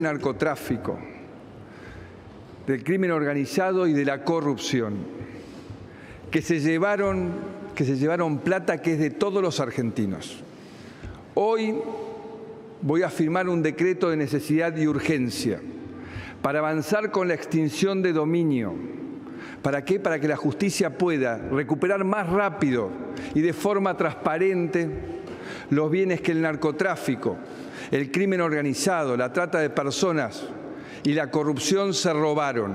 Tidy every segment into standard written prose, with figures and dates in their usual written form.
narcotráfico, del crimen organizado y de la corrupción, que se llevaron plata que es de todos los argentinos. Hoy voy a firmar un decreto de necesidad y urgencia para avanzar con la extinción de dominio. ¿Para qué? Para que la justicia pueda recuperar más rápido y de forma transparente los bienes que el narcotráfico, el crimen organizado, la trata de personas y la corrupción se robaron.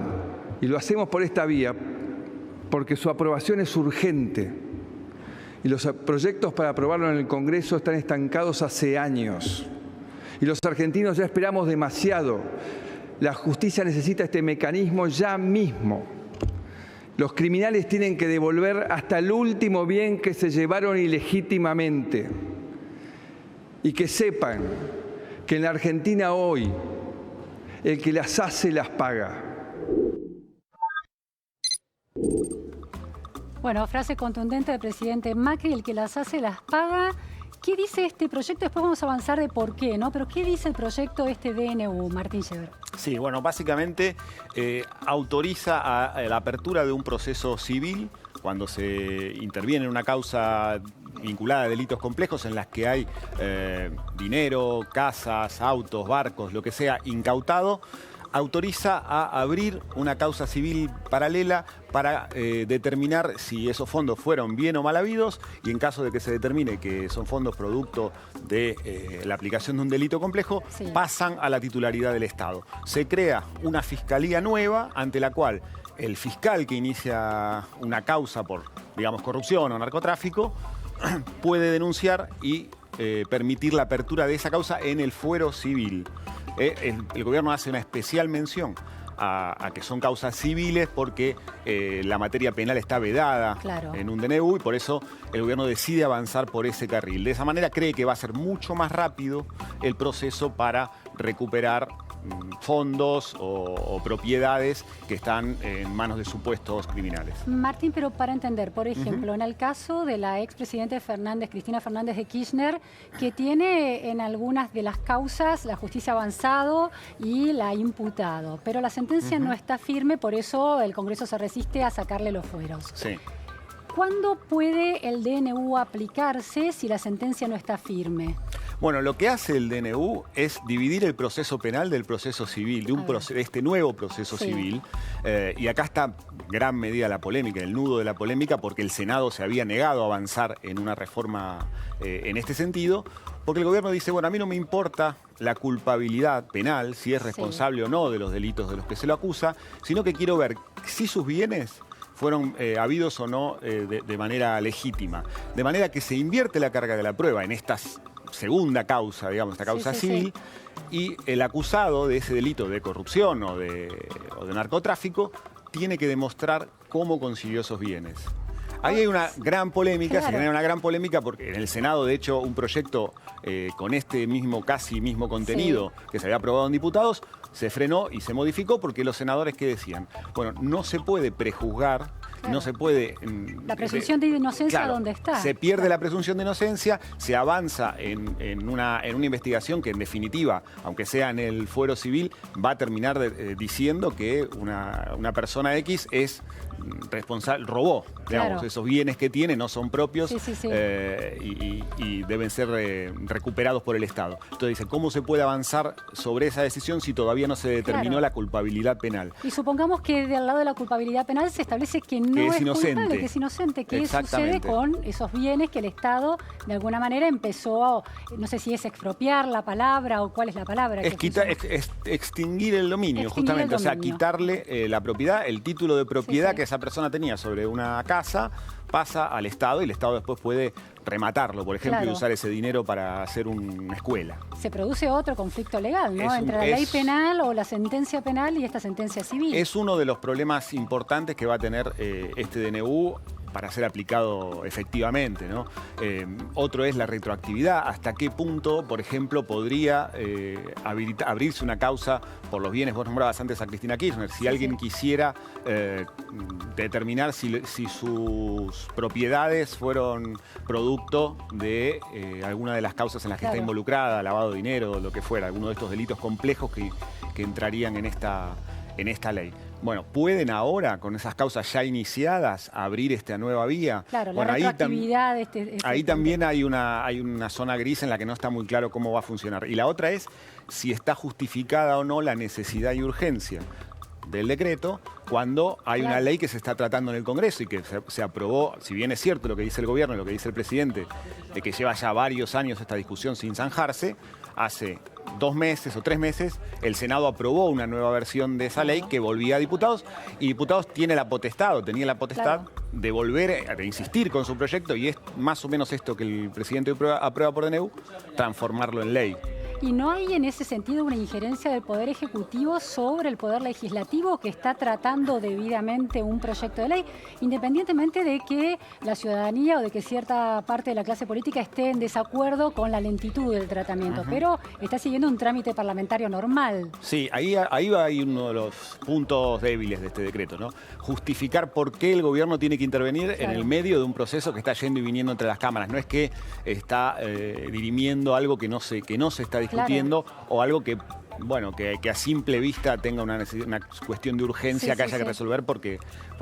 Y lo hacemos por esta vía porque su aprobación es urgente. Y los proyectos para aprobarlo en el Congreso están estancados hace años. Y los argentinos ya esperamos demasiado. La justicia necesita este mecanismo ya mismo. Los criminales tienen que devolver hasta el último bien que se llevaron ilegítimamente. Y que sepan que en la Argentina hoy el que las hace las paga. Bueno, frase contundente del presidente Macri, el que las hace las paga. ¿Qué dice este proyecto? Después vamos a avanzar de por qué, ¿no? Pero ¿qué dice el proyecto DNU, Martín Yever? Sí, bueno, básicamente autoriza a la apertura de un proceso civil cuando se interviene en una causa vinculada a delitos complejos en las que hay dinero, casas, autos, barcos, lo que sea incautado. Autoriza a abrir una causa civil paralela para determinar si esos fondos fueron bien o mal habidos y en caso de que se determine que son fondos producto de la aplicación de un delito complejo, sí, pasan a la titularidad del Estado. Se crea una fiscalía nueva ante la cual el fiscal que inicia una causa por, digamos, corrupción o narcotráfico puede denunciar y permitir la apertura de esa causa en el fuero civil. El gobierno hace una especial mención a que son causas civiles porque la materia penal está vedada, claro, en un DNU y por eso el gobierno decide avanzar por ese carril. De esa manera cree que va a ser mucho más rápido el proceso para recuperar fondos o propiedades que están en manos de supuestos criminales. Martín, pero para entender, por ejemplo, en el caso de la expresidente Cristina Fernández de Kirchner, que tiene en algunas de las causas la justicia avanzado y la ha imputado, pero la sentencia no está firme, por eso el Congreso se resiste a sacarle los fueros. Sí. ¿Cuándo puede el DNU aplicarse si la sentencia no está firme? Bueno, lo que hace el DNU es dividir el proceso penal del proceso civil, de este nuevo proceso civil. Y acá está gran medida la polémica, el nudo de la polémica, porque el Senado se había negado a avanzar en una reforma en este sentido, porque el gobierno dice, bueno, a mí no me importa la culpabilidad penal, si es responsable o no de los delitos de los que se lo acusa, sino que quiero ver si sus bienes fueron habidos o no de manera legítima. De manera que se invierte la carga de la prueba en esta segunda causa, digamos, esta causa civil, y el acusado de ese delito de corrupción o de narcotráfico tiene que demostrar cómo consiguió esos bienes. Ahí hay una gran polémica, se genera una gran polémica porque en el Senado, de hecho, un proyecto con este casi mismo contenido que se había aprobado en diputados, se frenó y se modificó porque los senadores, ¿qué decían? Bueno, no se puede prejuzgar, no se puede... La presunción de inocencia, claro, ¿dónde está? Se pierde la presunción de inocencia, se avanza en una investigación que en definitiva, aunque sea en el fuero civil, va a terminar diciendo que una persona X es responsable, robó, digamos, claro, esos bienes que tiene no son propios y deben ser recuperados por el Estado. Entonces dice, ¿cómo se puede avanzar sobre esa decisión si todavía no se determinó la culpabilidad penal? Y supongamos que del lado de la culpabilidad penal se establece que no es culpable, que es inocente. ¿Qué sucede con esos bienes que el Estado de alguna manera empezó, no sé si es expropiar la palabra o cuál es la palabra? Es extinguir el dominio, justamente. O sea, quitarle la propiedad, el título de propiedad que esa persona tenía sobre una casa, pasa al Estado y el Estado después puede rematarlo, por ejemplo, y usar ese dinero para hacer una escuela. Se produce otro conflicto legal, ¿no? Entre la ley penal o la sentencia penal y esta sentencia civil. Es uno de los problemas importantes que va a tener este DNU para ser aplicado efectivamente, ¿no? Otro es la retroactividad. ¿Hasta qué punto, por ejemplo, podría abrirse una causa por los bienes? Vos nombrabas antes a Cristina Kirchner. Si alguien quisiera determinar si sus propiedades fueron producto de alguna de las causas en las que está involucrada, lavado de dinero, lo que fuera, alguno de estos delitos complejos que entrarían en esta ley. Bueno, ¿pueden ahora, con esas causas ya iniciadas, abrir esta nueva vía? Claro, bueno, la retroactividad ahí también hay una zona gris en la que no está muy claro cómo va a funcionar. Y la otra es si está justificada o no la necesidad y urgencia del decreto cuando hay una ley que se está tratando en el Congreso y que se aprobó, si bien es cierto lo que dice el gobierno y lo que dice el presidente, de que lleva ya varios años esta discusión sin zanjarse. Hace 2 meses o 3 meses el Senado aprobó una nueva versión de esa ley que volvía a diputados, y diputados tenía la potestad de volver, de insistir con su proyecto, y es más o menos esto que el presidente aprueba por DNU, transformarlo en ley. ¿Y no hay en ese sentido una injerencia del Poder Ejecutivo sobre el Poder Legislativo que está tratando debidamente un proyecto de ley, independientemente de que la ciudadanía o de que cierta parte de la clase política esté en desacuerdo con la lentitud del tratamiento, pero está siguiendo un trámite parlamentario normal? Sí, ahí hay uno de los puntos débiles de este decreto, ¿no? Justificar por qué el gobierno tiene que intervenir en el medio de un proceso que está yendo y viniendo entre las cámaras. No es que está dirimiendo algo que no se está discutiendo, o algo que, bueno, que a simple vista tenga una cuestión de urgencia que haya que resolver porque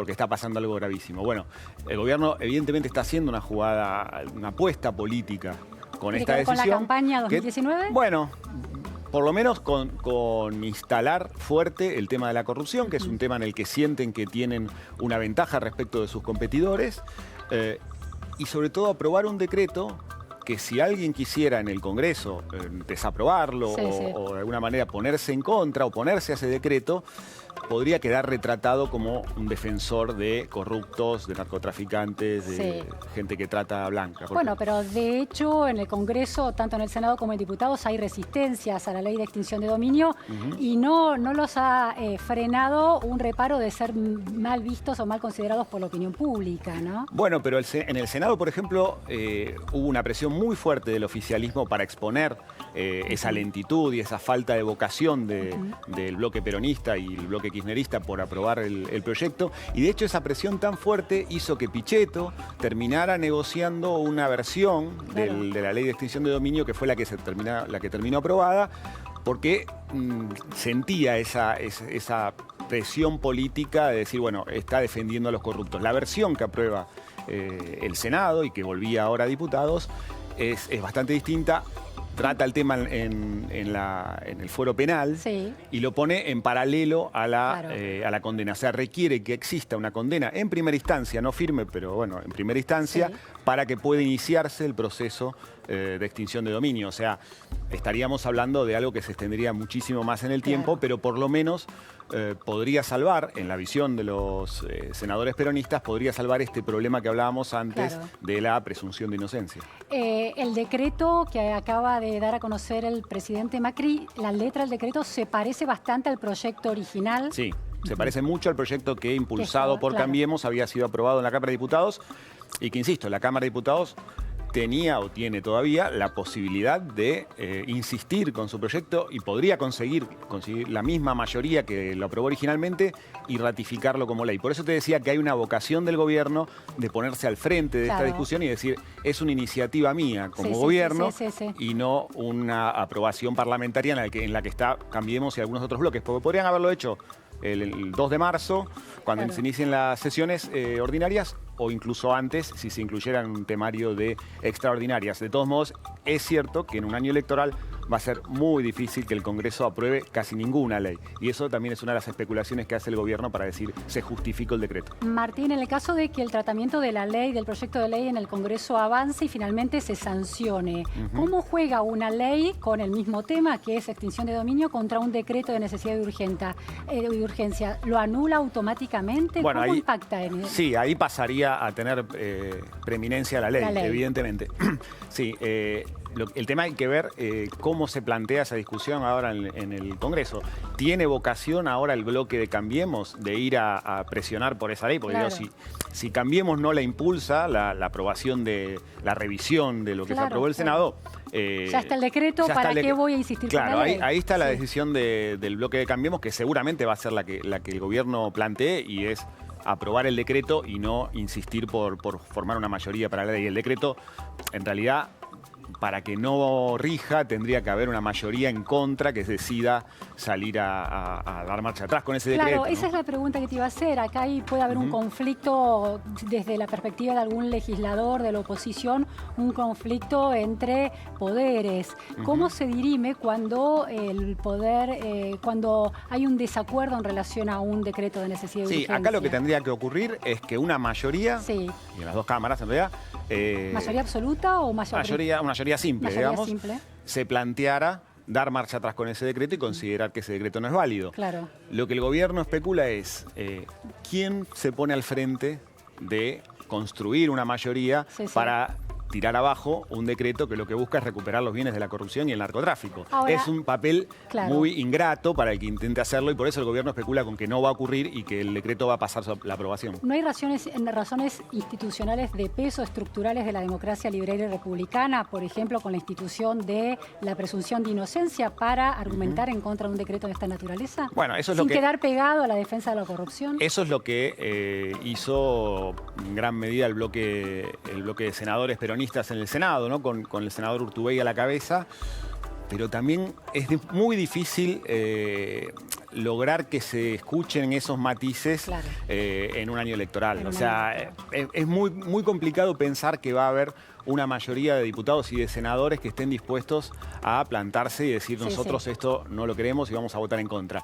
está pasando algo gravísimo. Bueno, el gobierno evidentemente está haciendo una jugada, una apuesta política con esta decisión. ¿Con la campaña 2019? Bueno, por lo menos con instalar fuerte el tema de la corrupción, que es un tema en el que sienten que tienen una ventaja respecto de sus competidores, y sobre todo aprobar un decreto que si alguien quisiera en el Congreso desaprobarlo o de alguna manera ponerse en contra, oponerse a ese decreto, podría quedar retratado como un defensor de corruptos, de narcotraficantes, de gente que trata blanca. Bueno, pero de hecho en el Congreso, tanto en el Senado como en diputados, hay resistencias a la ley de extinción de dominio y no los ha frenado un reparo de ser mal vistos o mal considerados por la opinión pública, ¿no? Bueno, pero en el Senado, por ejemplo, hubo una presión muy fuerte del oficialismo para exponer esa lentitud y esa falta de vocación del bloque peronista y el bloque kirchnerista por aprobar el proyecto, y de hecho esa presión tan fuerte hizo que Pichetto terminara negociando una versión de la ley de extinción de dominio que fue la que terminó aprobada, porque sentía esa presión política de decir, bueno, está defendiendo a los corruptos. La versión que aprueba el Senado y que volvía ahora a diputados es bastante distinta. Trata el tema en el fuero penal y lo pone en paralelo a la condena. O sea, requiere que exista una condena en primera instancia, no firme, pero bueno, en primera instancia, para que pueda iniciarse el proceso de extinción de dominio. O sea, estaríamos hablando de algo que se extendería muchísimo más en el tiempo, pero por lo menos podría salvar, en la visión de los senadores peronistas, podría salvar este problema que hablábamos antes de la presunción de inocencia. El decreto que acaba de dar a conocer el presidente Macri, la letra del decreto se parece bastante al proyecto original. Sí, se parece mucho al proyecto que, impulsado por Cambiemos, había sido aprobado en la Cámara de Diputados y que, insisto, la Cámara de Diputados tenía o tiene todavía la posibilidad de insistir con su proyecto y podría conseguir la misma mayoría que lo aprobó originalmente y ratificarlo como ley. Por eso te decía que hay una vocación del gobierno de ponerse al frente de esta discusión y decir, es una iniciativa mía como gobierno y no una aprobación parlamentaria en la que está Cambiemos y algunos otros bloques, porque podrían haberlo hecho el 2 de marzo, cuando se inicien las sesiones ordinarias, o incluso antes, si se incluyera en un temario de extraordinarias. De todos modos, es cierto que en un año electoral va a ser muy difícil que el Congreso apruebe casi ninguna ley. Y eso también es una de las especulaciones que hace el gobierno para decir, se justificó el decreto. Martín, en el caso de que el tratamiento de la ley, del proyecto de ley en el Congreso avance y finalmente se sancione, ¿cómo juega una ley con el mismo tema, que es extinción de dominio, contra un decreto de necesidad de urgencia? ¿Lo anula automáticamente? Bueno, ¿Cómo impacta en eso? Sí, ahí pasaría pasaría a tener preeminencia la ley, evidentemente. Sí, el tema hay que ver cómo se plantea esa discusión ahora en el Congreso. ¿Tiene vocación ahora el bloque de Cambiemos de ir a presionar por esa ley? Porque claro. digo, si Cambiemos no la impulsa, la aprobación de la revisión de lo que se aprobó el Senado... ya está el decreto, ¿para qué voy a insistir con la ley? Ahí está la decisión del bloque de Cambiemos, que seguramente va a ser la que el gobierno plantee, y es aprobar el decreto y no insistir por formar una mayoría para la ley. El decreto, en realidad, para que no rija, tendría que haber una mayoría en contra que decida salir a dar marcha atrás con ese decreto. Claro, esa es la pregunta que te iba a hacer. Acá ahí puede haber un conflicto desde la perspectiva de algún legislador de la oposición, un conflicto entre poderes. ¿Cómo se dirime cuando el poder, cuando hay un desacuerdo en relación a un decreto de necesidad de urgencia? Acá lo que tendría que ocurrir es que una mayoría, y en las dos cámaras en realidad... ¿Mayoría absoluta o una mayoría simple, digamos, se planteara dar marcha atrás con ese decreto y considerar que ese decreto no es válido. Claro. Lo que el gobierno especula es quién se pone al frente de construir una mayoría para tirar abajo un decreto que lo que busca es recuperar los bienes de la corrupción y el narcotráfico. Ahora, es un papel muy ingrato para el que intente hacerlo, y por eso el gobierno especula con que no va a ocurrir y que el decreto va a pasar la aprobación. ¿No hay razones institucionales de peso estructurales de la democracia liberal y republicana, por ejemplo, con la institución de la presunción de inocencia para argumentar en contra de un decreto de esta naturaleza? Bueno, eso es sin quedar pegado a la defensa de la corrupción. Eso es lo que hizo en gran medida el bloque de senadores peronistas en el Senado, ¿no? Con el senador Urtubey a la cabeza, pero también es muy difícil lograr que se escuchen esos matices en un año electoral. Es muy complicado pensar que va a haber una mayoría de diputados y de senadores que estén dispuestos a plantarse y decir nosotros esto no lo queremos y vamos a votar en contra.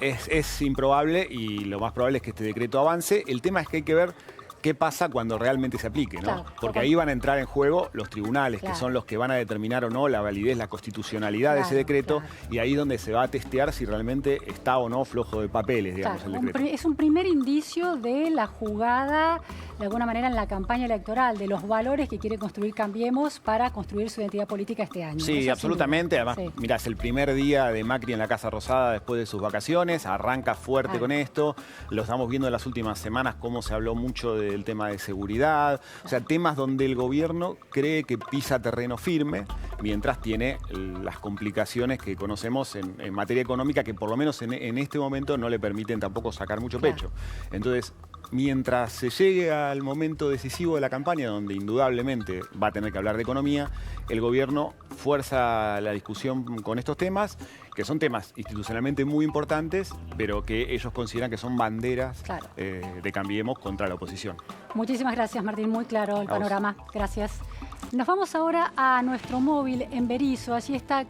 Es improbable, y lo más probable es que este decreto avance. El tema es que hay que ver qué pasa cuando realmente se aplique, ¿no? Claro, porque ahí van a entrar en juego los tribunales, que son los que van a determinar o no la validez, la constitucionalidad de ese decreto, y ahí es donde se va a testear si realmente está o no flojo de papeles, digamos, el decreto. Es un primer indicio de la jugada, de alguna manera, en la campaña electoral, de los valores que quiere construir Cambiemos para construir su identidad política este año. Sí, absolutamente. Además, mirá, es el primer día de Macri en la Casa Rosada después de sus vacaciones, arranca fuerte con esto, lo estamos viendo en las últimas semanas cómo se habló mucho del tema de seguridad, o sea, temas donde el gobierno cree que pisa terreno firme, mientras tiene las complicaciones que conocemos en materia económica, que por lo menos en este momento no le permiten tampoco sacar mucho pecho. Entonces, mientras se llegue al momento decisivo de la campaña, donde indudablemente va a tener que hablar de economía, el gobierno fuerza la discusión con estos temas, que son temas institucionalmente muy importantes, pero que ellos consideran que son banderas de Cambiemos contra la oposición. Muchísimas gracias, Martín. Muy claro el panorama. Gracias. Nos vamos ahora a nuestro móvil en Berisso. Allí está